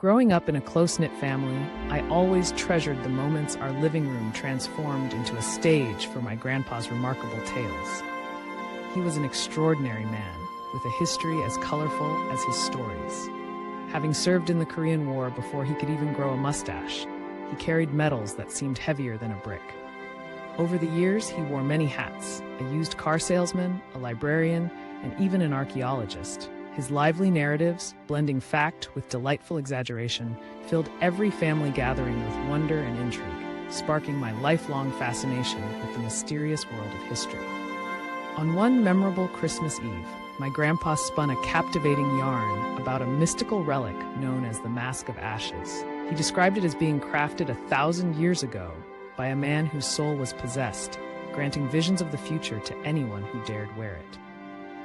Growing up in a close-knit family, I always treasured the moments our living room transformed into a stage for my grandpa's remarkable tales. He was an extraordinary man, with a history as colorful as his stories. Having served in the Korean War before he could even grow a mustache, he carried medals that seemed heavier than a brick. Over the years, he wore many hats: a used car salesman, a librarian, and even an archaeologist. His lively narratives, blending fact with delightful exaggeration, filled every family gathering with wonder and intrigue, sparking my lifelong fascination with the mysterious world of history. On one memorable Christmas Eve, my grandpa spun a captivating yarn about a mystical relic known as the Mask of Ashes. He described it as being crafted 1,000 years ago by a man whose soul was possessed, granting visions of the future to anyone who dared wear it.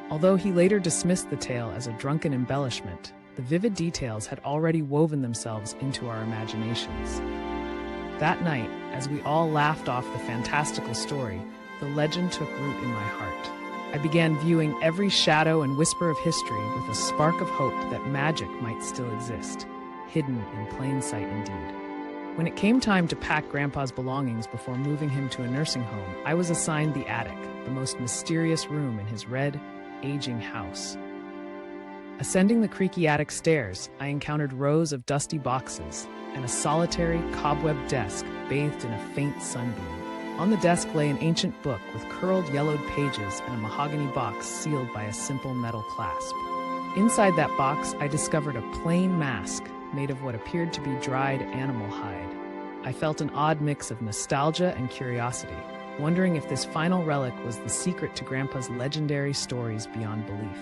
Although he later dismissed the tale as a drunken embellishment, the vivid details had already woven themselves into our imaginations. That night, as we all laughed off the fantastical story, the legend took root in my heart. I began viewing every shadow and whisper of history with a spark of hope that magic might still exist, hidden in plain sight indeed. When it came time to pack Grandpa's belongings before moving him to a nursing home, I was assigned the attic, the most mysterious room in his red, aging house. Ascending the creaky attic stairs, I encountered rows of dusty boxes and a solitary, cobweb desk bathed in a faint sunbeam. On the desk lay an ancient book with curled yellowed pages and a mahogany box sealed by a simple metal clasp. Inside that box, I discovered a plain mask made of what appeared to be dried animal hide. I felt an odd mix of nostalgia and curiosity, wondering if this final relic was the secret to Grandpa's legendary stories beyond belief.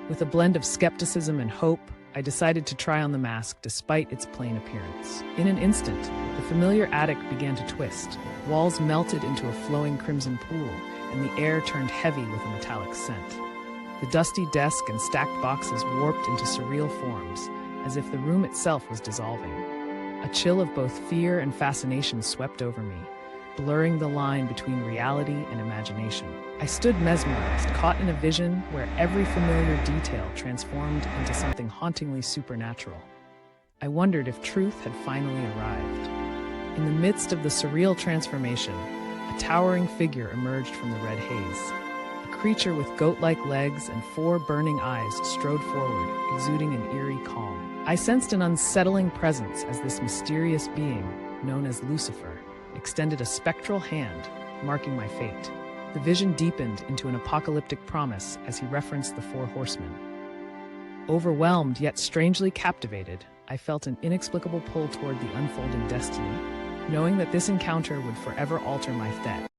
With a blend of skepticism and hope, I decided to try on the mask despite its plain appearance. In an instant, the familiar attic began to twist. Walls melted into a flowing crimson pool, and the air turned heavy with a metallic scent. The dusty desk and stacked boxes warped into surreal forms, as if the room itself was dissolving. A chill of both fear and fascination swept over me, blurring the line between reality and imagination. I stood mesmerized, caught in a vision where every familiar detail transformed into something hauntingly supernatural. I wondered if truth had finally arrived. In the midst of the surreal transformation, a towering figure emerged from the red haze. A creature with goat-like legs and 4 burning eyes strode forward, exuding an eerie calm. I sensed an unsettling presence as this mysterious being, known as Lucifer, extended a spectral hand, marking my fate. The vision deepened into an apocalyptic promise as he referenced the 4 horsemen. Overwhelmed yet strangely captivated, I felt an inexplicable pull toward the unfolding destiny, knowing that this encounter would forever alter my fate.